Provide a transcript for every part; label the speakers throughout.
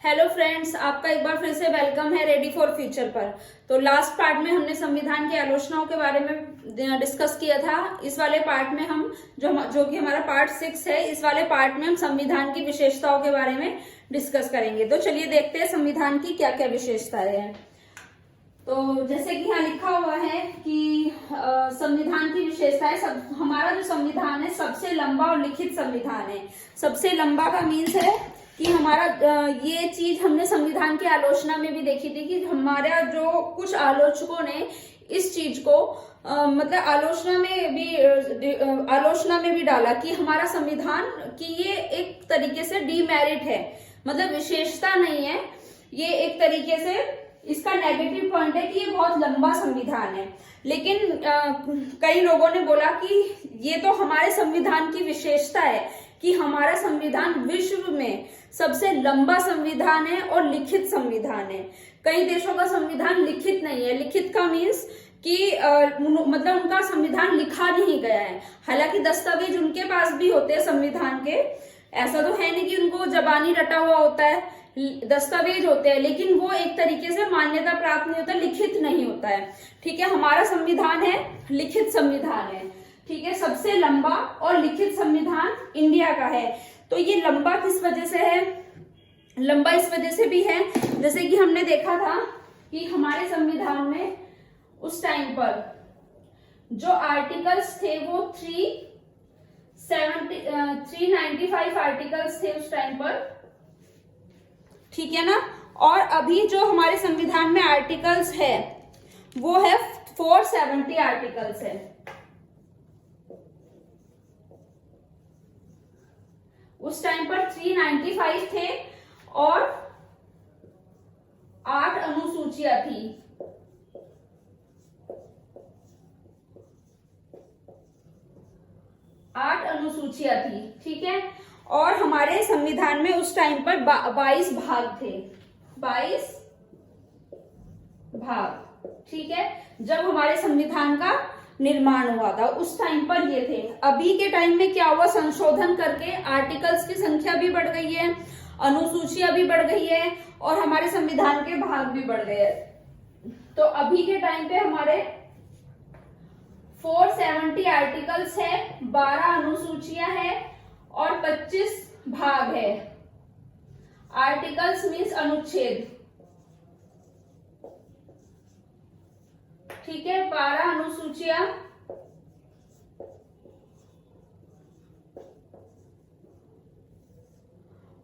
Speaker 1: Hello friends, आपका एक बार फिर से वेलकम है रेडी फॉर फ्यूचर पर। तो लास्ट पार्ट में हमने संविधान की आलोचनाओं के बारे में डिस्कस किया था। इस वाले पार्ट में हम जो कि हमारा पार्ट 6 है, इस वाले पार्ट में हम संविधान की विशेषताओं के बारे में डिस्कस करेंगे। तो चलिए देखते हैं संविधान की क्या क्या विशेषताएं हैं। तो जैसे कि यहाँ लिखा हुआ है कि संविधान की विशेषताएं, हमारा जो संविधान है सबसे लंबा और लिखित संविधान है। सबसे लंबा का मीन्स है कि हमारा ये चीज हमने संविधान की आलोचना में भी देखी थी कि हमारा जो कुछ आलोचकों ने इस चीज को मतलब आलोचना में भी डाला कि हमारा संविधान कि ये एक तरीके से डीमेरिट है, मतलब विशेषता नहीं है, ये एक तरीके से इसका नेगेटिव पॉइंट है कि ये बहुत लंबा संविधान है। लेकिन कई लोगों ने बोला कि ये तो हमारे संविधान की विशेषता है कि हमारा संविधान विश्व में सबसे लंबा संविधान है और लिखित संविधान है। कई देशों का संविधान लिखित नहीं है। लिखित का मीन्स कि मतलब उनका संविधान लिखा नहीं गया है। हालांकि दस्तावेज उनके पास भी होते हैं संविधान के, ऐसा तो है नहीं कि उनको जबानी रटा हुआ होता है, दस्तावेज होते हैं, लेकिन वो एक तरीके से मान्यता प्राप्त नहीं होता, लिखित नहीं होता है। ठीक है, हमारा संविधान है लिखित संविधान है। ठीक है, सबसे लंबा और लिखित संविधान इंडिया का है। तो ये लंबा किस वजह से है? लंबा इस वजह से भी है, जैसे कि हमने देखा था कि हमारे संविधान में उस टाइम पर जो आर्टिकल्स थे वो 395 आर्टिकल्स थे उस टाइम पर। ठीक है ना। और अभी जो हमारे संविधान में आर्टिकल्स है वो है 470 आर्टिकल्स है। उस टाइम पर 395 थे और 8 अनुसूचियां थी। ठीक है, और हमारे संविधान में उस टाइम पर 22 भाग थे। 22 भाग। ठीक है, जब हमारे संविधान का निर्माण हुआ था उस टाइम पर ये थे। अभी के टाइम में क्या हुआ, संशोधन करके आर्टिकल्स की संख्या भी बढ़ गई है, अनुसूचियां भी बढ़ गई है और हमारे संविधान के भाग भी बढ़ गए हैं। तो अभी के टाइम पे हमारे 470 आर्टिकल्स है, 12 अनुसूचियां है और 25 भाग है। आर्टिकल्स मीन्स अनुच्छेद। ठीक है, 12 अनुसूचियां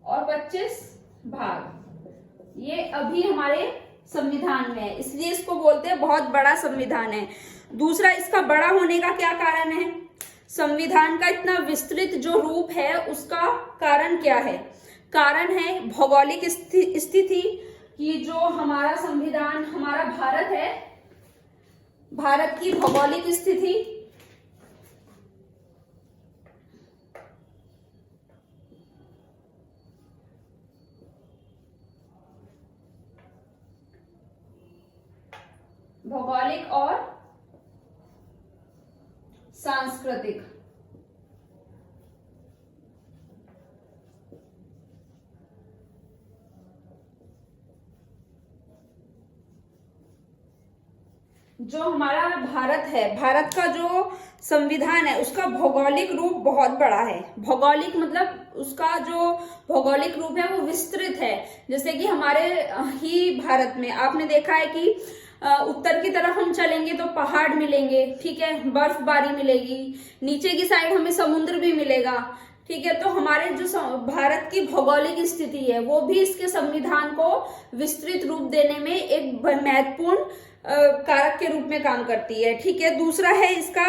Speaker 1: और 25 भाग, ये अभी हमारे संविधान में है, इसलिए इसको बोलते हैं बहुत बड़ा संविधान है। दूसरा, इसका बड़ा होने का क्या कारण है? संविधान का इतना विस्तृत जो रूप है उसका कारण क्या है? कारण है भौगोलिक स्थिति कि जो हमारा संविधान, हमारा भारत है, भारत की भौगोलिक स्थिति, भौगोलिक और सांस्कृतिक। जो हमारा भारत है, भारत का जो संविधान है उसका भौगोलिक रूप बहुत बड़ा है। भौगोलिक मतलब उसका जो भौगोलिक रूप है वो विस्तृत है। जैसे कि हमारे ही भारत में आपने देखा है कि उत्तर की तरफ हम चलेंगे तो पहाड़ मिलेंगे, ठीक है, बर्फबारी मिलेगी, नीचे की साइड हमें समुद्र भी मिलेगा। ठीक है, तो हमारे जो भारत की भौगोलिक स्थिति है वो भी इसके संविधान को विस्तृत रूप देने में एक महत्वपूर्ण कारक के रूप में काम करती है। ठीक है, दूसरा है इसका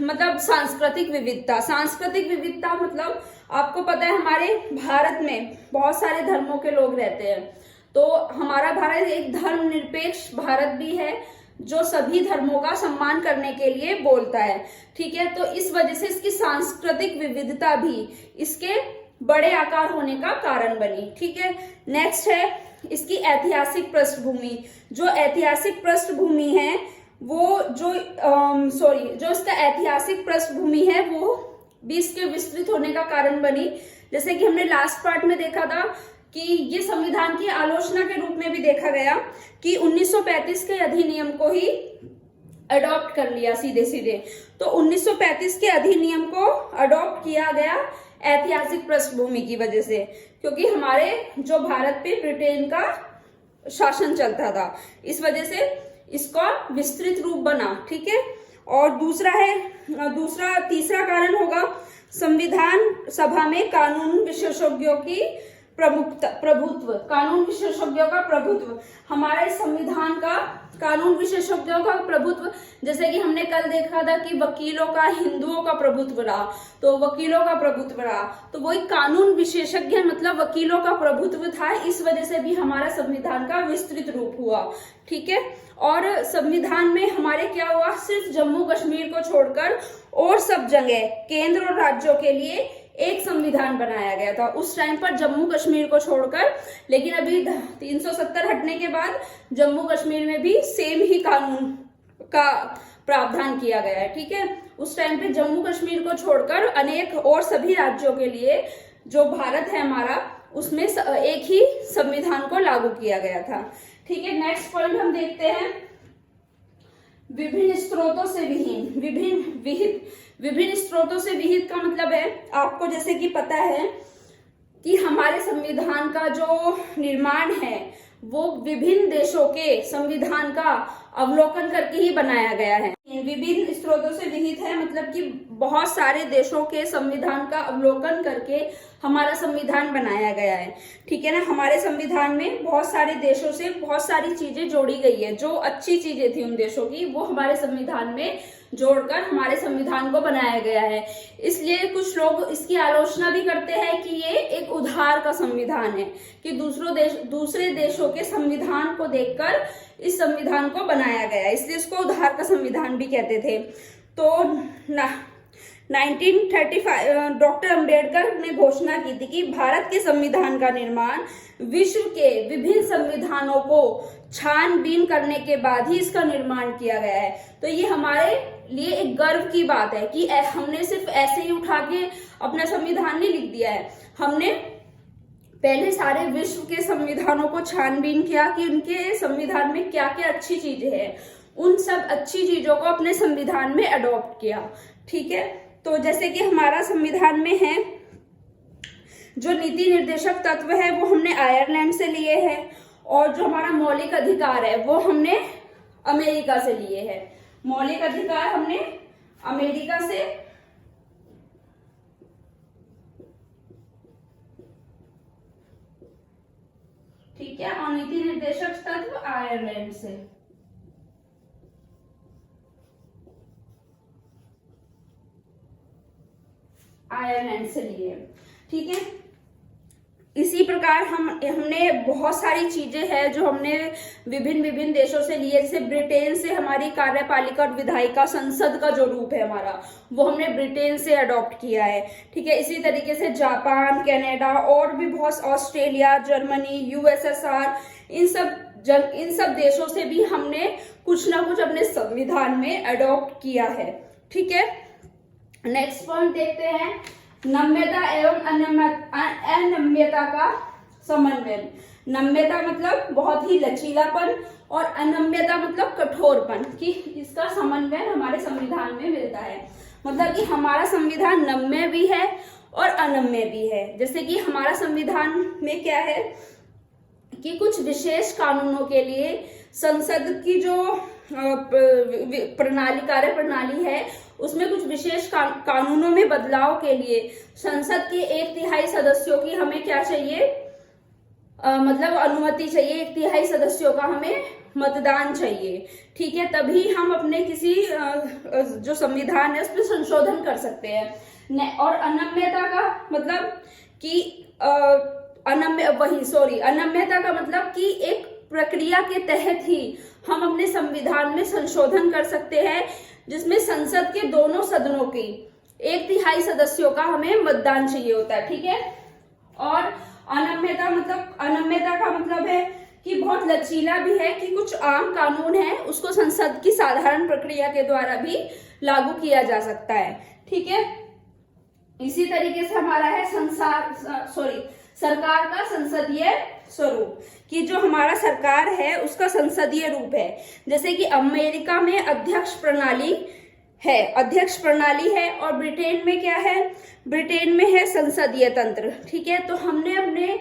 Speaker 1: मतलब सांस्कृतिक विविधता। सांस्कृतिक विविधता मतलब आपको पता है हमारे भारत में बहुत सारे धर्मों के लोग रहते हैं, तो हमारा भारत एक धर्मनिरपेक्ष भारत भी है जो सभी धर्मों का सम्मान करने के लिए बोलता है। ठीक है, तो इस वजह से इसकी सांस्कृतिक विविधता भी इसके बड़े आकार होने का कारण बनी। ठीक है, नेक्स्ट है इसकी ऐतिहासिक पृष्ठभूमि। जो ऐतिहासिक पृष्ठभूमि है वो जो इसका ऐतिहासिक पृष्ठभूमि है वो भी इसके विस्तृत होने का कारण बनी। जैसे कि हमने लास्ट पार्ट में देखा था कि ये संविधान की आलोचना के रूप में भी देखा गया कि 1935 के अधिनियम को ही अडॉप्ट कर लिया सीधे सीधे। तो 1935 के अधिनियम को अडॉप्ट किया गया ऐतिहासिक पृष्ठभूमि की वजह से, क्योंकि हमारे जो भारत पे ब्रिटेन का शासन चलता था, इस वजह से इसका विस्तृत रूप बना। ठीक है। और तीसरा कारण होगा संविधान सभा में कानून विशेषज्ञों की प्रभुत्व, कानून विशेषज्ञों का प्रभुत्व। हमारे संविधान का कानून विशेषज्ञों का प्रभुत्व, जैसे कि हमने कल देखा था कि वकीलों का हिंदुओं का प्रभुत्व रहा, तो वकीलों का प्रभुत्व रहा, तो वही कानून विशेषज्ञ मतलब वकीलों का प्रभुत्व था। इस वजह से भी हमारा संविधान का विस्तृत रूप हुआ। ठीक है। और संविधान में हमारे क्या हुआ, सिर्फ जम्मू कश्मीर को छोड़कर और सब जगह केंद्र और राज्यों के लिए एक संविधान बनाया गया था उस टाइम पर, जम्मू कश्मीर को छोड़कर। लेकिन अभी 370 हटने के बाद जम्मू कश्मीर में भी सेम ही कानून का प्रावधान किया गया है। ठीक है। उस टाइम पे जम्मू कश्मीर को छोड़कर अनेक और सभी राज्यों के लिए जो भारत है हमारा, उसमें एक ही संविधान को लागू किया गया था। ठीक है। नेक्स्ट पॉइंट हम देखते हैं, विभिन्न स्रोतों से विहीन। विभिन्न स्रोतों से विहित का मतलब है, आपको जैसे कि पता है कि हमारे संविधान का जो निर्माण है वो विभिन्न देशों के संविधान का अवलोकन करके ही बनाया गया है। विभिन्न स्रोतों से विहित है मतलब कि बहुत सारे देशों के संविधान का अवलोकन करके हमारा संविधान बनाया गया है। ठीक है ना। हमारे संविधान में बहुत सारे देशों से बहुत सारी चीजें जोड़ी गई है, जो अच्छी चीजें थी उन देशों की वो हमारे संविधान में जोड़कर हमारे संविधान को बनाया गया है। इसलिए कुछ लोग इसकी आलोचना भी करते हैं कि ये एक उधार का संविधान है, कि दूसरे देशों के संविधान को देखकर इस संविधान को बनाया गया है, इसलिए इसको उधार का संविधान भी कहते थे। तो 1935 डॉक्टर अंबेडकर ने घोषणा की थी कि भारत के संविधान का निर्माण विश्व के विभिन्न संविधानों को छानबीन करने के बाद ही इसका निर्माण किया गया है। तो ये हमारे लिए एक गर्व की बात है कि हमने सिर्फ ऐसे ही उठा के अपना संविधान नहीं लिख दिया है, हमने पहले सारे विश्व के संविधानों को छानबीन किया कि उनके संविधान में क्या क्या अच्छी चीजें हैं, उन सब अच्छी चीजों को अपने संविधान में अडॉप्ट किया। ठीक है। तो जैसे कि हमारा संविधान में है जो नीति निर्देशक तत्व है वो हमने आयरलैंड से लिए हैं, और जो हमारा मौलिक अधिकार है वो हमने अमेरिका से लिए हैं। मौलिक अधिकार हमने अमेरिका से, ठीक है, और नीति निर्देशक तत्व आयरलैंड से। आयरलैंड से लिए। ठीक है। इसी प्रकार हमने बहुत सारी चीजें हैं जो हमने विभिन्न देशों से लिए, जैसे ब्रिटेन से हमारी कार्यपालिका और विधायिका संसद का जो रूप है हमारा वो हमने ब्रिटेन से अडॉप्ट किया है। ठीक है। इसी तरीके से जापान, कनाडा और भी बहुत, ऑस्ट्रेलिया, जर्मनी, यूएसएसआर, इन सब देशों से भी हमने कुछ ना कुछ अपने संविधान में अडॉप्ट किया है। ठीक है। नेक्स्ट पॉइंट देखते हैं, नम्यता एवं अनम्यता का समन्वय। नम्यता मतलब बहुत ही लचीलापन और अनम्यता मतलब कठोरपन, कि इसका समन्वय हमारे संविधान में मिलता है। मतलब कि हमारा संविधान नम्य भी है और अनम्य भी है। जैसे कि हमारा संविधान में क्या है कि कुछ विशेष कानूनों के लिए संसद की जो कार्य प्रणाली है उसमें कुछ विशेष कानूनों में बदलाव के लिए संसद के 1/3 सदस्यों की हमें क्या चाहिए, मतलब अनुमति चाहिए। 1/3 सदस्यों का हमें मतदान चाहिए। ठीक है। तभी हम अपने किसी जो संविधान है उसमें संशोधन कर सकते हैं। और अनम्यता का मतलब कि अनम्यता का मतलब कि एक प्रक्रिया के तहत ही हम अपने संविधान में संशोधन कर सकते हैं, जिसमें संसद के दोनों सदनों की 1/3 सदस्यों का हमें मतदान चाहिए होता है। ठीक है। और अनम्यता का मतलब है कि बहुत लचीला भी है, कि कुछ आम कानून है उसको संसद की साधारण प्रक्रिया के द्वारा भी लागू किया जा सकता है। ठीक है। इसी तरीके से हमारा है सरकार का संसदीय स्वरूप, कि जो हमारा सरकार है उसका संसदीय रूप है। जैसे कि अमेरिका में अध्यक्ष प्रणाली है और ब्रिटेन में क्या है, ब्रिटेन में है संसदीय तंत्र। ठीक है, तो हमने अपने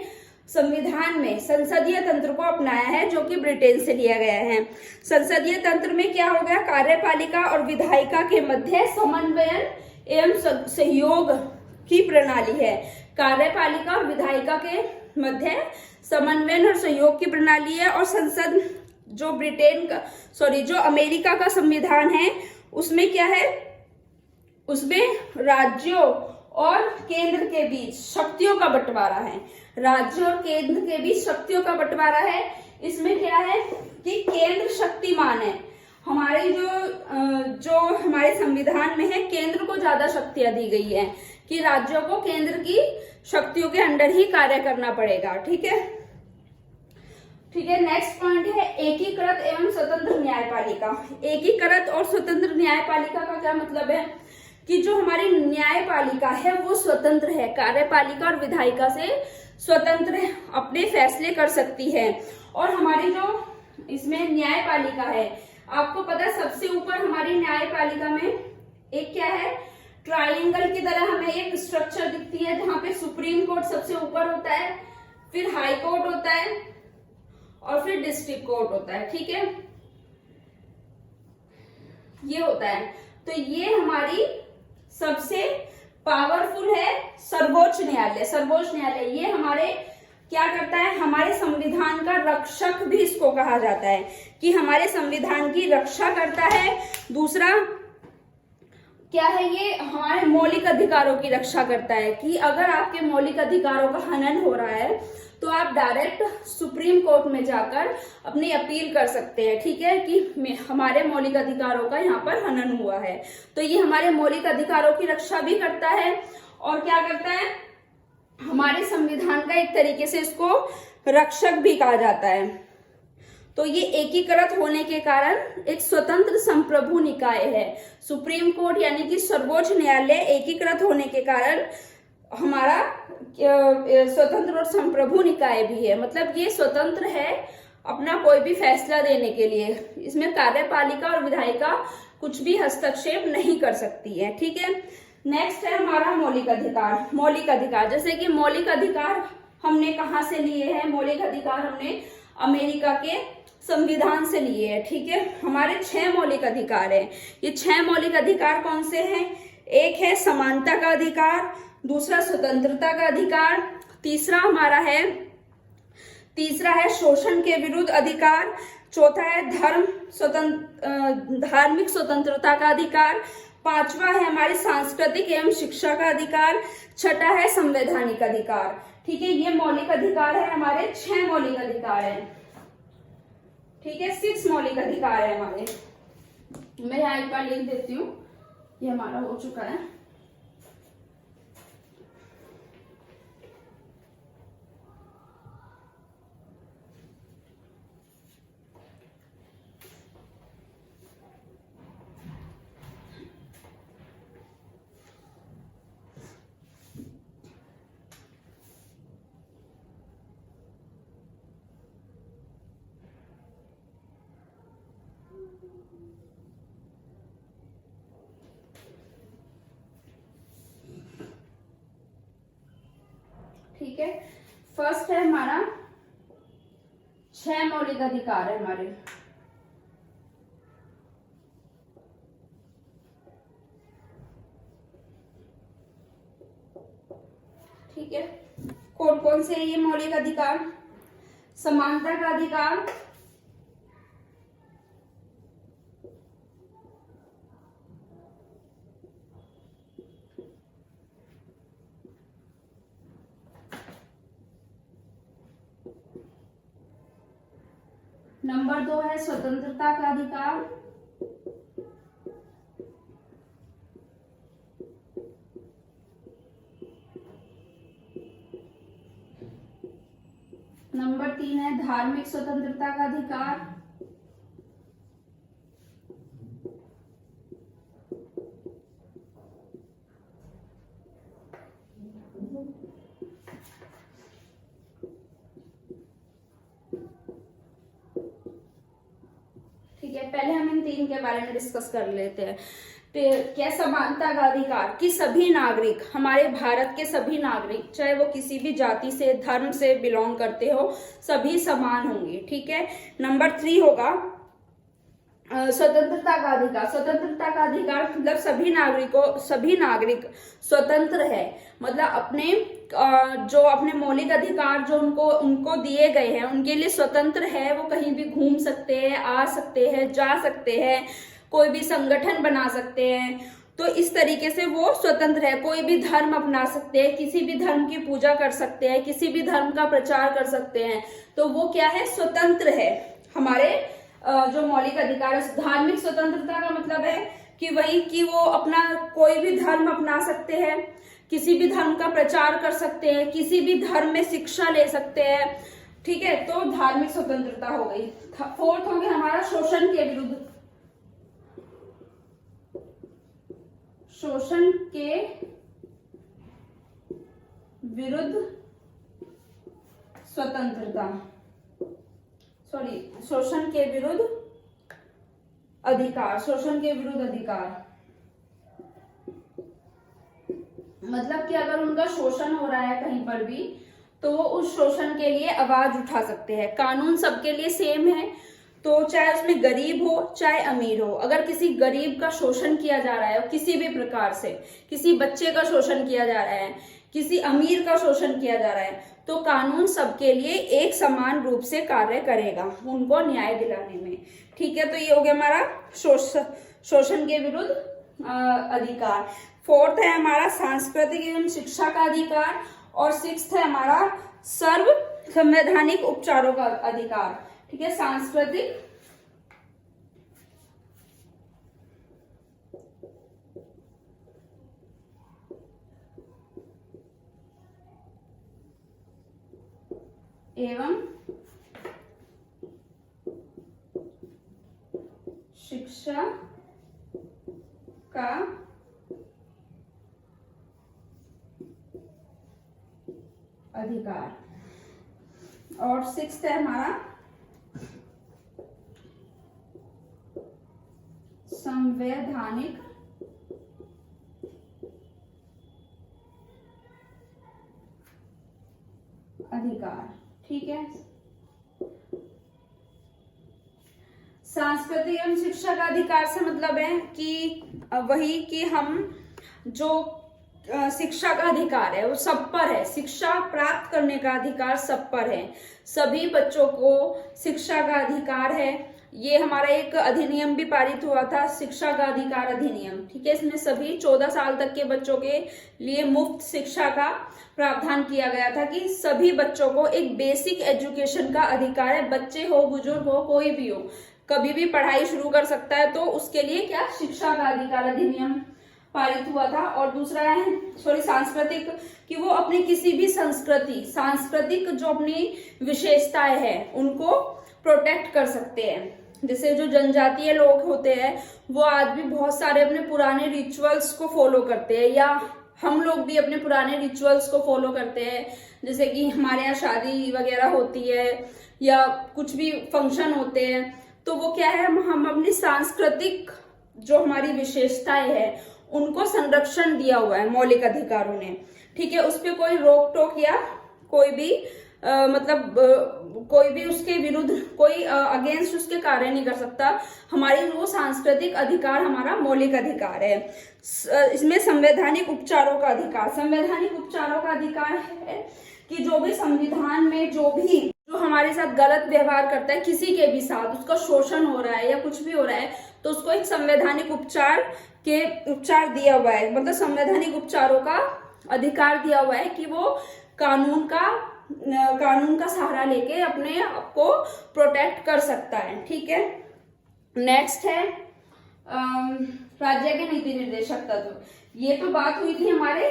Speaker 1: संविधान में संसदीय तंत्र को अपनाया है जो कि ब्रिटेन से लिया गया है। संसदीय तंत्र में क्या हो गया, कार्यपालिका और विधायिका के मध्य समन्वयन एवं सहयोग की प्रणाली है। कार्यपालिका और विधायिका के मध्य समन्वयन और सहयोग की प्रणाली है। और संसद जो अमेरिका का संविधान है उसमें क्या है, उसमें राज्यों और केंद्र के बीच शक्तियों का बंटवारा है। राज्यों और केंद्र के बीच शक्तियों का बंटवारा है। इसमें क्या है कि केंद्र शक्तिमान है। हमारे जो हमारे संविधान में है, केंद्र को ज्यादा शक्तियां दी गई है कि राज्यों को केंद्र की शक्तियों के अंडर ही कार्य करना पड़ेगा। ठीक है, नेक्स्ट पॉइंट है एकीकृत एवं स्वतंत्र न्यायपालिका। एकीकृत और स्वतंत्र न्यायपालिका का क्या मतलब है कि जो हमारी न्यायपालिका है वो स्वतंत्र है, कार्यपालिका और विधायिका से स्वतंत्र है, अपने फैसले कर सकती है। और हमारी जो इसमें न्यायपालिका है, आपको पता है सबसे ऊपर हमारी न्यायपालिका में एक क्या है, ट्रायंगल की तरह हमें एक स्ट्रक्चर दिखती है जहां पे सुप्रीम कोर्ट सबसे ऊपर होता है, फिर हाई कोर्ट होता है और फिर डिस्ट्रिक्ट कोर्ट होता है। ठीक है, ये होता है। तो ये हमारी सबसे पावरफुल है सर्वोच्च न्यायालय। सर्वोच्च न्यायालय ये हमारे क्या करता है, हमारे संविधान का रक्षक भी इसको कहा जाता है कि हमारे संविधान की रक्षा करता है। दूसरा क्या है, ये हमारे मौलिक अधिकारों की रक्षा करता है कि अगर आपके मौलिक अधिकारों का हनन हो रहा है तो आप डायरेक्ट सुप्रीम कोर्ट में जाकर अपनी अपील कर सकते हैं। ठीक है, कि हमारे मौलिक अधिकारों का यहाँ पर हनन हुआ है। तो ये हमारे मौलिक अधिकारों की रक्षा भी करता है और क्या करता है, हमारे संविधान का एक तरीके से इसको रक्षक भी कहा जाता है। तो ये एकीकृत होने के कारण एक स्वतंत्र संप्रभु निकाय है। सुप्रीम कोर्ट यानी कि सर्वोच्च न्यायालय एकीकृत होने के कारण हमारा स्वतंत्र और संप्रभु निकाय भी है। मतलब ये स्वतंत्र है अपना कोई भी फैसला देने के लिए। इसमें कार्यपालिका और विधायिका कुछ भी हस्तक्षेप नहीं कर सकती है। ठीक है, नेक्स्ट है हमारा मौलिक अधिकार। मौलिक अधिकार, जैसे कि मौलिक अधिकार हमने कहाँ से लिए हैं, मौलिक अधिकार हमने अमेरिका के संविधान से लिए हैं। ठीक है, हमारे 6 मौलिक अधिकार हैं। ये 6 मौलिक अधिकार कौन से हैं, एक है समानता का अधिकार, दूसरा स्वतंत्रता का अधिकार, तीसरा है शोषण के विरुद्ध अधिकार, चौथा है धार्मिक स्वतंत्रता का अधिकार, पांचवा है हमारे सांस्कृतिक एवं शिक्षा का अधिकार, छठा है संवैधानिक अधिकार। ठीक है, ये मौलिक अधिकार है हमारे, 6 मौलिक अधिकार है। ठीक है, 6 मौलिक अधिकार है हमारे। मैं यहाँ एक बार लिख देती हूँ, ये हमारा हो चुका है। ठीक है, फर्स्ट है हमारा 6 मौलिक अधिकार है हमारे। ठीक है, कौन कौन से ये मौलिक अधिकार, समानता का अधिकार, नंबर 2 है स्वतंत्रता का अधिकार, नंबर 3 है धार्मिक स्वतंत्रता का अधिकार, पहले हम इन 3 के बारे में डिस्कस कर लेते हैं। क्या समानता का अधिकार कि सभी नागरिक, हमारे भारत के सभी नागरिक, चाहे वो किसी भी जाति से, धर्म से बिलोंग करते हो, सभी समान होंगे। ठीक है। नंबर 3 होगा स्वतंत्रता का अधिकार। स्वतंत्रता का अधिकार मतलब सभी नागरिक स्वतंत्र है, मतलब अपने जो अपने मौलिक अधिकार जो उनको दिए गए हैं उनके लिए स्वतंत्र है। वो कहीं भी घूम सकते हैं, आ सकते हैं, जा सकते हैं, कोई भी संगठन बना सकते हैं। तो इस तरीके से वो स्वतंत्र है। कोई भी धर्म अपना सकते हैं, किसी भी धर्म की पूजा कर सकते हैं, किसी भी धर्म का प्रचार कर सकते हैं। तो वो क्या है? स्वतंत्र है। हमारे जो मौलिक अधिकार है। धार्मिक स्वतंत्रता का मतलब है कि वही कि वो अपना कोई भी धर्म अपना सकते हैं, किसी भी धर्म का प्रचार कर सकते हैं, किसी भी धर्म में शिक्षा ले सकते हैं। ठीक है। तो धार्मिक स्वतंत्रता हो गई। 4th हो गया हमारा शोषण के विरुद्ध। शोषण के विरुद्ध स्वतंत्रता, शोषण के विरुद्ध अधिकार। शोषण के विरुद्ध अधिकार मतलब कि अगर उनका शोषण हो रहा है कहीं पर भी, तो वो उस शोषण के लिए आवाज उठा सकते हैं। कानून सबके लिए सेम है, तो चाहे उसमें गरीब हो चाहे अमीर हो, अगर किसी गरीब का शोषण किया जा रहा है किसी भी प्रकार से, किसी बच्चे का शोषण किया जा रहा है, किसी अमीर का शोषण किया जा रहा है, तो कानून सबके लिए एक समान रूप से कार्य करेगा उनको न्याय दिलाने में। ठीक है। तो ये हो गया हमारा शोषण के विरुद्ध अधिकार। 4th है हमारा सांस्कृतिक एवं शिक्षा का अधिकार, और 6th है हमारा सर्व संवैधानिक उपचारों का अधिकार। ठीक है। सांस्कृतिक एवं शिक्षा का अधिकार, और 6th है हमारा संवैधानिक अधिकार। ठीक है। सांस्कृतिक एवं शिक्षा का अधिकार से मतलब है कि वही कि हम जो शिक्षा का अधिकार है वो सब पर है। शिक्षा प्राप्त करने का अधिकार सब पर है। सभी बच्चों को शिक्षा का अधिकार है। ये हमारा एक अधिनियम भी पारित हुआ था, शिक्षा का अधिकार अधिनियम। ठीक है। इसमें सभी 14 साल तक के बच्चों के लिए मुफ्त शिक्षा का प्रावधान किया गया था कि सभी बच्चों को एक बेसिक एजुकेशन का अधिकार है। बच्चे हो, बुजुर्ग हो, कोई भी हो, कभी भी पढ़ाई शुरू कर सकता है। तो उसके लिए क्या शिक्षा का अधिकार अधिनियम पारित हुआ था। और दूसरा है सांस्कृतिक, कि वो अपनी किसी भी सांस्कृतिक जो अपनी विशेषताएं हैं उनको प्रोटेक्ट कर सकते हैं। जैसे जो जनजातीय लोग होते हैं वो आज भी बहुत सारे अपने पुराने रिचुअल्स को फॉलो करते हैं, या हम लोग भी अपने पुराने रिचुअल्स को फॉलो करते हैं। जैसे कि हमारे यहाँ शादी वगैरह होती है या कुछ भी फंक्शन होते हैं, तो वो क्या है, हम अपनी सांस्कृतिक जो हमारी विशेषताएं हैं उनको संरक्षण दिया हुआ है मौलिक अधिकारों ने। ठीक है। उस पर कोई रोक टोक या कोई भी कोई भी उसके विरुद्ध, कोई अगेंस्ट उसके कार्य नहीं कर सकता। हमारी वो सांस्कृतिक अधिकार हमारा मौलिक अधिकार है। इसमें संवैधानिक उपचारों का अधिकार, संवैधानिक उपचारों का अधिकार है कि जो भी संविधान में जो हमारे साथ गलत व्यवहार करता है, किसी के भी साथ उसका शोषण हो रहा है या कुछ भी हो रहा है, तो उसको एक संवैधानिक उपचार दिया हुआ है। मतलब संवैधानिक उपचारों का अधिकार दिया हुआ है कि वो कानून का सहारा लेके अपने आप को प्रोटेक्ट कर सकता है। ठीक है। नेक्स्ट है राज्य के नीति निर्देशक तत्व। ये तो बात हुई थी हमारे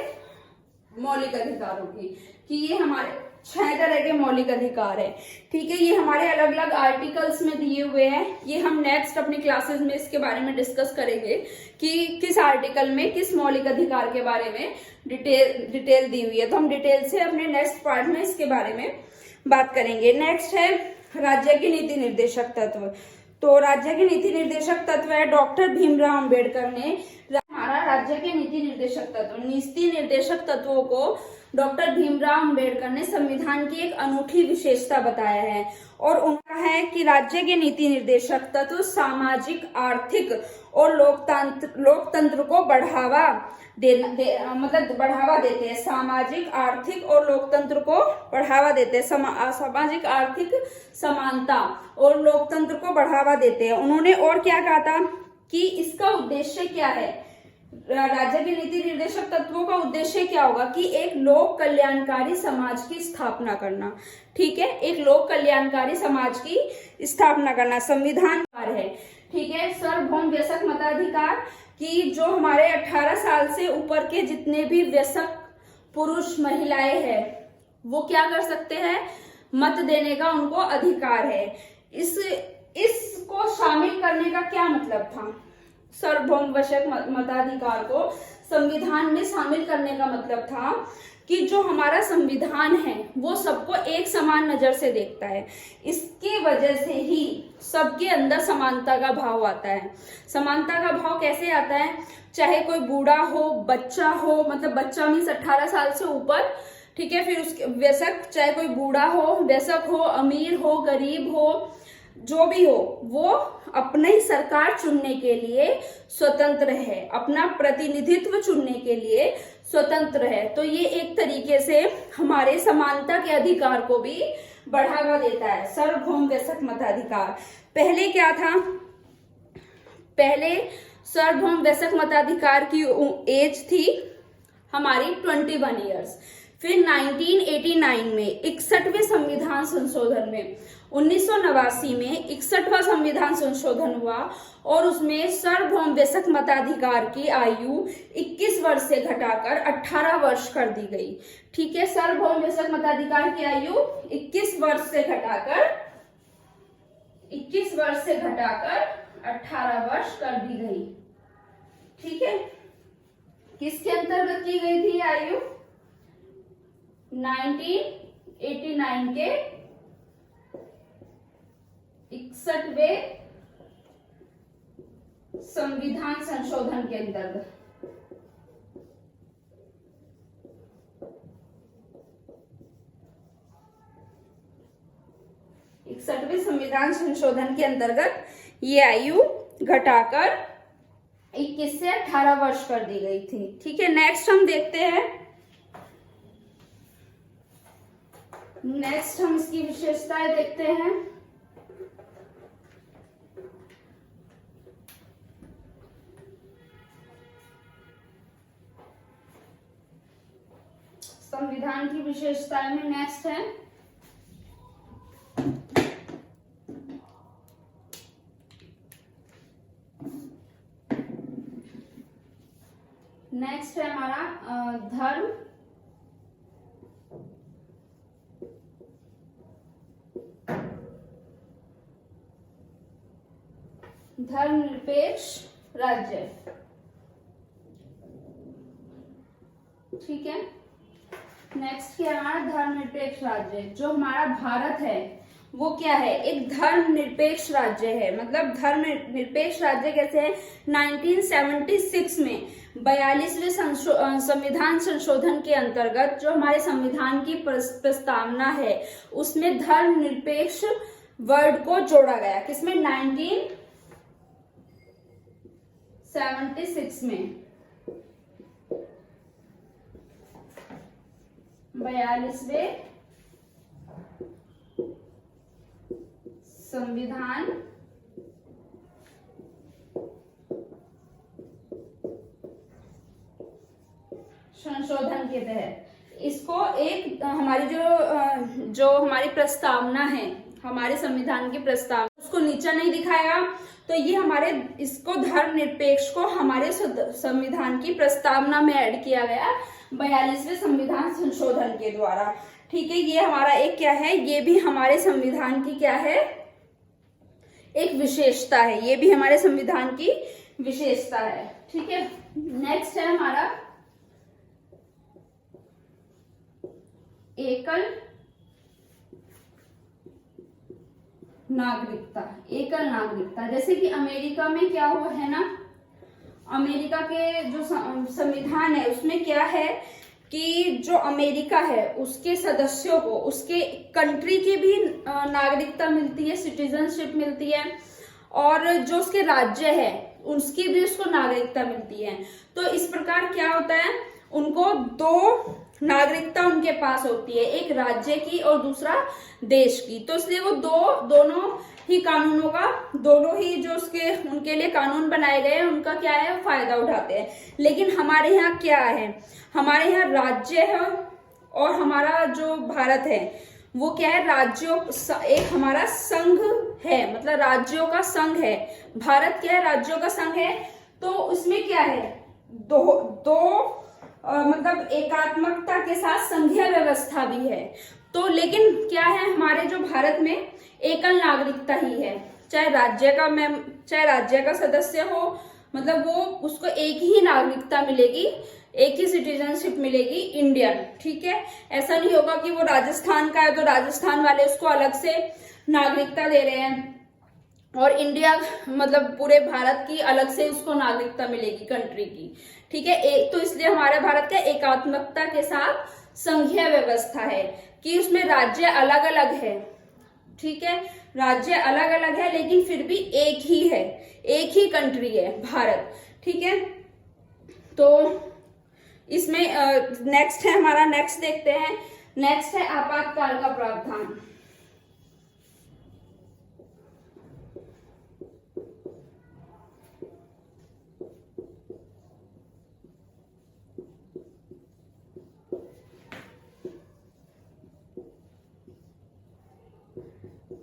Speaker 1: मौलिक अधिकारों की कि ये हमारे 6 तरह के मौलिक अधिकार है। ठीक है। ये हमारे अलग अलग आर्टिकल्स में दिए हुए हैं। ये हम नेक्स्ट अपनी क्लासेस में इसके बारे में डिस्कस करेंगे कि किस आर्टिकल में किस मौलिक अधिकार के बारे में डिटेल दी हुई है। तो हम डिटेल से अपने नेक्स्ट पार्ट में इसके बारे में बात करेंगे। नेक्स्ट है राज्य के नीति निर्देशक तत्व। तो राज्य के नीति निर्देशक तत्व है डॉक्टर भीमराव अंबेडकर ने हमारा राज्य के नीति निर्देशक तत्वों को डॉक्टर भीमराव अंबेडकर ने संविधान की एक अनूठी विशेषता बताया है। और उनका है कि राज्य के नीति निर्देशक तत्व सामाजिक, आर्थिक और लोकतंत्र को बढ़ावा देते हैं। सामाजिक, आर्थिक और लोकतंत्र को बढ़ावा देते हैं। सामाजिक, आर्थिक समानता और लोकतंत्र को बढ़ावा देते हैं। उन्होंने और क्या कहा था कि इसका उद्देश्य क्या है, राज्य के नीति निर्देशक तत्वों का उद्देश्य क्या होगा कि एक लोक कल्याणकारी समाज की स्थापना करना। ठीक है, एक लोक कल्याणकारी समाज की स्थापना करना संविधान है। ठीक है, सार्वभौम वयस्क मताधिकार कि जो हमारे 18 साल से ऊपर के जितने भी वयस्क पुरुष महिलाएं हैं वो क्या कर सकते हैं, मत देने का उनको अधिकार है। इसको शामिल करने का क्या मतलब था, सार्वभौम वयस्क मताधिकार को संविधान में शामिल करने का मतलब था कि जो हमारा संविधान है वो सबको एक समान नजर से देखता है। इसके वजह से ही सबके अंदर समानता का भाव आता है। समानता का भाव कैसे आता है, चाहे कोई बूढ़ा हो, बच्चा हो, मतलब बच्चा मीन्स 18 साल से ऊपर, ठीक है, फिर उसके वयस्क, चाहे कोई बूढ़ा हो, वयस्क हो, अमीर हो, गरीब हो, जो भी हो, वो अपनी सरकार चुनने के लिए स्वतंत्र है, अपना प्रतिनिधित्व चुनने के लिए स्वतंत्र है। तो ये एक तरीके से हमारे समानता के अधिकार को भी बढ़ावा देता है सार्वभौम वयस्क मताधिकार। पहले क्या था, पहले सार्वभौम वयस्क मताधिकार की एज थी हमारी 21 ईयर्स। फिर 1989 में 61वें संविधान संशोधन में 1989 में 61वां संविधान संशोधन हुआ और उसमें सार्वभौम वयस्क मताधिकार की आयु 21 वर्ष से घटाकर 18 वर्ष कर दी गई। ठीक है, सार्वभौम वयस्क मताधिकार की आयु 21 वर्ष से घटाकर 18 वर्ष कर दी गई। ठीक है, किसके अंतर्गत की गई थी आयु, 1989 के 61वें संविधान संशोधन के अंतर्गत। संविधान संशोधन के अंतर्गत ये आयु घटाकर 21 से 18 वर्ष कर दी गई थी। ठीक है, नेक्स्ट हम देखते हैं, नेक्स्ट हम इसकी विशेषताएं देखते हैं। संविधान की विशेषताएं में नेक्स्ट है हमारा धर्म धर्मनिरपेक्ष राज्य। ठीक है, नेक्स्ट क्या हमारा धर्मनिरपेक्ष राज्य। जो हमारा भारत है वो क्या है, एक धर्मनिरपेक्ष राज्य है। मतलब धर्मनिरपेक्ष राज्य कैसे है, 1976 में 42वें संविधान संशोधन के अंतर्गत जो हमारे संविधान की प्रस्तावना है उसमें धर्मनिरपेक्ष वर्ड को जोड़ा गया। किसमें, 1976 में 42वें संविधान संशोधन के तहत इसको एक हमारी जो हमारी प्रस्तावना है, हमारे संविधान की प्रस्तावना, उसको नीचा नहीं दिखाएगा। तो ये हमारे इसको धर्मनिरपेक्ष को हमारे संविधान की प्रस्तावना में ऐड किया गया 42वें संविधान संशोधन के द्वारा। ठीक है, ये हमारा एक क्या है, ये भी हमारे संविधान की क्या है, एक विशेषता है। ये भी हमारे संविधान की विशेषता है। ठीक है, नेक्स्ट है हमारा एकल नागरिकता, एकल नागरिकता। जैसे कि अमेरिका में क्या हुआ है ना, अमेरिका के जो संविधान है उसमें क्या है कि जो अमेरिका है उसके सदस्यों को उसके कंट्री की भी नागरिकता मिलती है, सिटीजनशिप मिलती है, और जो उसके राज्य है उसकी भी उसको नागरिकता मिलती है। तो इस प्रकार क्या होता है, उनको दो नागरिकता उनके पास होती है, एक राज्य की और दूसरा देश की। तो इसलिए वो दोनों ही कानूनों का, दोनों ही जो उसके उनके लिए कानून बनाए गए हैं उनका क्या है, फायदा उठाते हैं। लेकिन हमारे यहाँ क्या है, हमारे यहाँ राज्य है और हमारा जो भारत है वो क्या है, राज्यों, एक हमारा संघ है, मतलब राज्यों का संघ है। भारत क्या है, राज्यों का संघ है। तो उसमें क्या है, दो मतलब एकात्मकता के साथ संघीय व्यवस्था भी है। तो लेकिन क्या है, हमारे जो भारत में एकल नागरिकता ही है, चाहे राज्य का सदस्य हो, मतलब वो उसको एक ही नागरिकता मिलेगी, एक ही सिटीजनशिप मिलेगी, इंडियन। ठीक है, ऐसा नहीं होगा कि वो राजस्थान का है तो राजस्थान वाले उसको अलग से नागरिकता दे रहे हैं और इंडिया मतलब पूरे भारत की अलग से उसको नागरिकता मिलेगी कंट्री की। ठीक है, एक तो इसलिए हमारे भारत का एकात्मकता के साथ संघीय व्यवस्था है कि उसमें राज्य अलग अलग है। ठीक है, राज्य अलग अलग है लेकिन फिर भी एक ही है, एक ही कंट्री है भारत। ठीक है, तो इसमें नेक्स्ट है हमारा, नेक्स्ट देखते हैं, नेक्स्ट है आपातकाल का प्रावधान।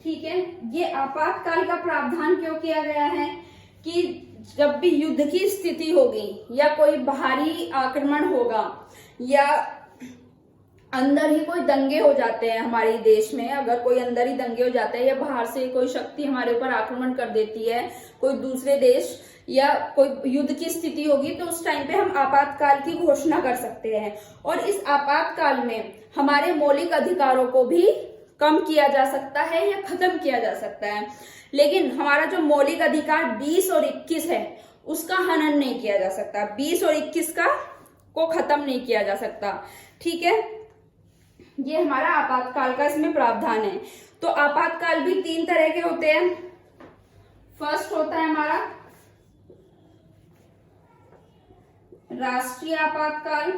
Speaker 1: ठीक है, ये आपातकाल का प्रावधान क्यों किया गया है कि जब भी युद्ध की स्थिति होगी या कोई बाहरी आक्रमण होगा या अंदर ही कोई दंगे हो जाते हैं हमारे देश में, अगर कोई अंदर ही दंगे हो जाते हैं या बाहर से कोई शक्ति हमारे ऊपर आक्रमण कर देती है, कोई दूसरे देश, या कोई युद्ध की स्थिति होगी, तो उस टाइम पे हम आपातकाल की घोषणा कर सकते हैं। और इस आपातकाल में हमारे मौलिक अधिकारों को भी कम किया जा सकता है या खत्म किया जा सकता है। लेकिन हमारा जो मौलिक अधिकार 20 और 21 है उसका हनन नहीं किया जा सकता, 20 और 21 को खत्म नहीं किया जा सकता। ठीक है, ये हमारा आपातकाल का इसमें प्रावधान है। तो आपातकाल भी 3 तरह के होते हैं। फर्स्ट होता है हमारा राष्ट्रीय आपातकाल,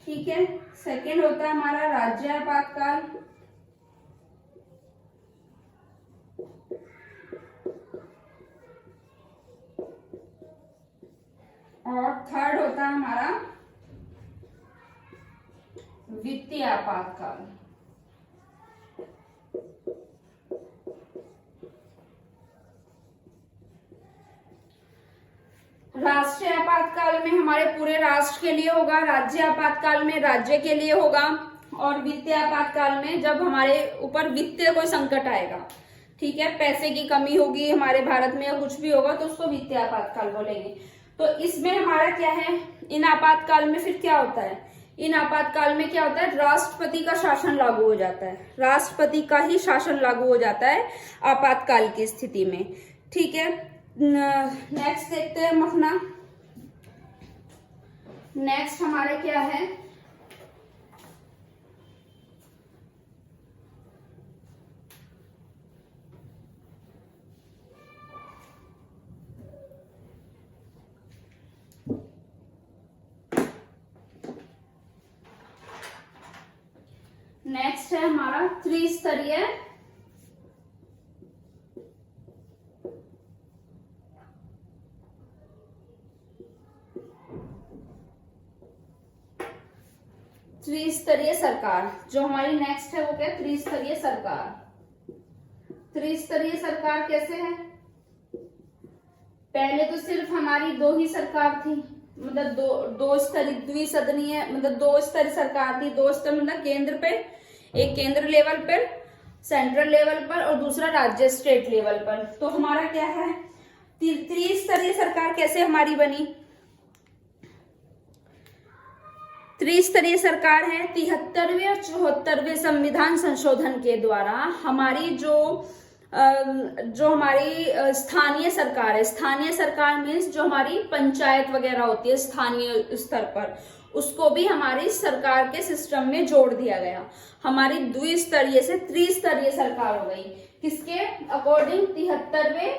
Speaker 1: ठीक है। सेकेंड होता है हमारा राज्य आपातकाल, और थर्ड होता है हमारा वित्तीय आपातकाल। राष्ट्रीय आपातकाल में हमारे पूरे राष्ट्र के लिए होगा, राज्य आपातकाल में राज्य के लिए होगा, और वित्तीय आपातकाल में जब हमारे ऊपर वित्तीय कोई संकट आएगा, ठीक है, पैसे की कमी होगी हमारे भारत में या कुछ भी होगा तो उसको वित्तीय आपातकाल बोलेंगे। तो इसमें हमारा क्या है, इन आपातकाल में फिर क्या होता है, इन आपातकाल में क्या होता है, राष्ट्रपति का शासन लागू हो जाता है, राष्ट्रपति का ही शासन लागू हो जाता है आपातकाल की स्थिति में। ठीक है, नेक्स्ट देखते हैं हम अपना, नेक्स्ट हमारे क्या है, नेक्स्ट है हमारा त्रिस्तरीय त्रिस्तरीय सरकार। जो हमारी नेक्स्ट है वो क्या है, त्रिस्तरीय सरकार। त्रिस्तरीय सरकार कैसे है, पहले तो सिर्फ हमारी 2 ही सरकार थी, मतलब दो स्तरीय द्विसदनीय, मतलब 2 स्तरीय सरकार थी। 2 स्तर मतलब केंद्र पे, एक केंद्र लेवल पर, सेंट्रल लेवल पर, और दूसरा राज्य स्टेट लेवल पर। तो हमारा क्या है, त्रिस्तरीय सरकार कैसे हमारी बनी, त्रिस्तरीय सरकार है। 73वें और 74वें संविधान संशोधन के द्वारा हमारी जो हमारी स्थानीय सरकार है, स्थानीय सरकार मीन्स जो हमारी पंचायत वगैरह होती है स्थानीय स्तर पर, उसको भी हमारी सरकार के सिस्टम में जोड़ दिया गया। हमारी द्विस्तरीय से त्रिस्तरीय सरकार हो गई। किसके अकॉर्डिंग? 73वें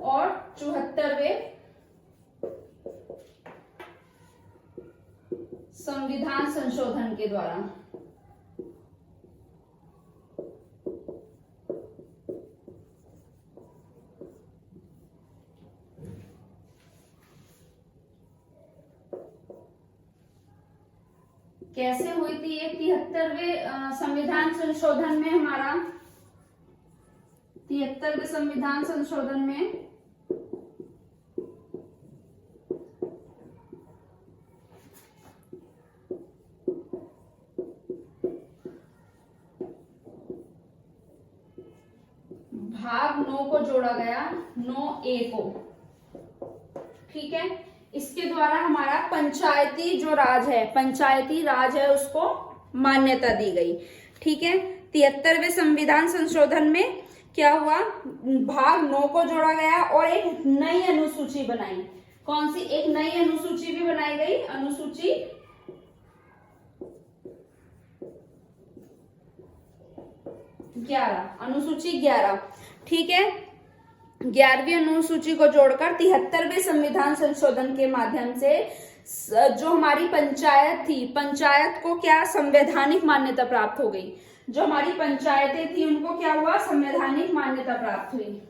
Speaker 1: और 74वें संविधान संशोधन के द्वारा। कैसे हुई थी ये 73वें संविधान संशोधन में? हमारा 73वें संविधान संशोधन में भाग 9 को जोड़ा गया, 9A को। ठीक है, इसके द्वारा हमारा पंचायती जो राज है, पंचायती राज है, उसको मान्यता दी गई। ठीक है, 73वें संविधान संशोधन में क्या हुआ? भाग 9 को जोड़ा गया और एक नई अनुसूची बनाई। कौन सी? एक नई अनुसूची भी बनाई गई, अनुसूची 11, अनुसूची 11। ठीक है, 11वीं अनुसूची को जोड़कर 73वें संविधान संशोधन के माध्यम से जो हमारी पंचायत थी, पंचायत को क्या संवैधानिक मान्यता प्राप्त हो गई। जो हमारी पंचायतें थी उनको क्या हुआ? संवैधानिक मान्यता प्राप्त हुई।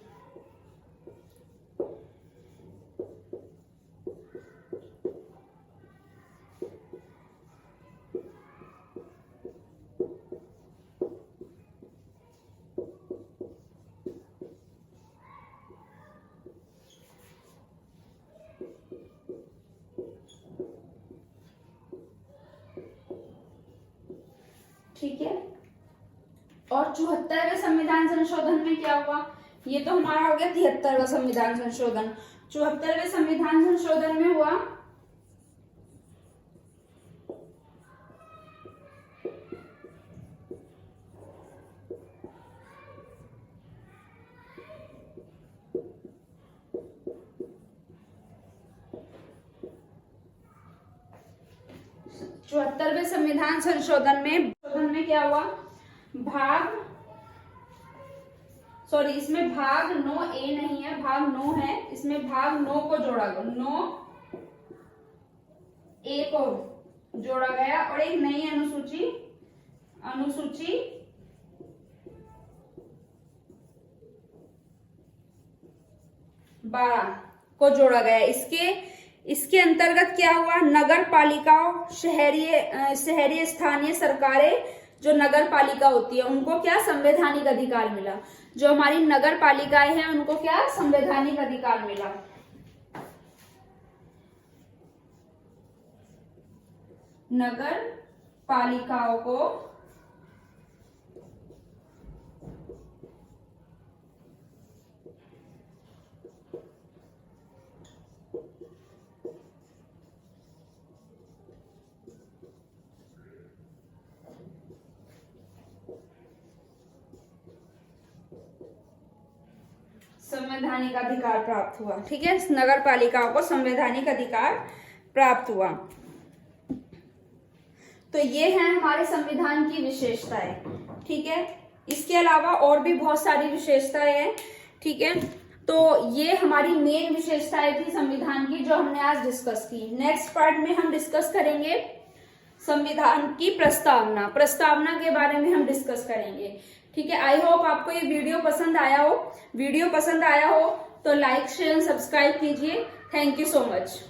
Speaker 1: ठीक है, और 74वें संविधान संशोधन में क्या हुआ? ये तो हमारा हो गया 73वां संविधान संशोधन। 74वें संविधान संशोधन में हुआ संविधान संशोधन में क्या हुआ? इसमें भाग 9A नहीं है, भाग 9 है। इसमें भाग 9 को जोड़ा गया, 9A को जोड़ा गया और एक नई अनुसूची 12 को जोड़ा गया। इसके अंतर्गत क्या हुआ? नगर पालिकाओं, शहरी स्थानीय सरकारें, जो नगर पालिका होती है उनको क्या संवैधानिक अधिकार मिला। जो हमारी नगर पालिकाएं हैं उनको क्या संवैधानिक अधिकार मिला। नगर पालिकाओं को संवैधानिक अधिकार प्राप्त हुआ। ठीक है, नगर पालिकाओं को संवैधानिक अधिकार प्राप्त हुआ। तो ये है हमारे संविधान की विशेषताएं। ठीक है, इसके अलावा और भी बहुत सारी विशेषताएं हैं। ठीक है, तो ये हमारी मेन विशेषताएं थी संविधान की जो हमने आज डिस्कस की। नेक्स्ट पार्ट में हम डिस्कस करेंगे संविधान की प्रस्तावना के बारे में हम डिस्कस करेंगे। ठीक है, आई होप आपको ये वीडियो पसंद आया हो। वीडियो पसंद आया हो तो लाइक, शेयर, सब्सक्राइब कीजिए। Thank you so much.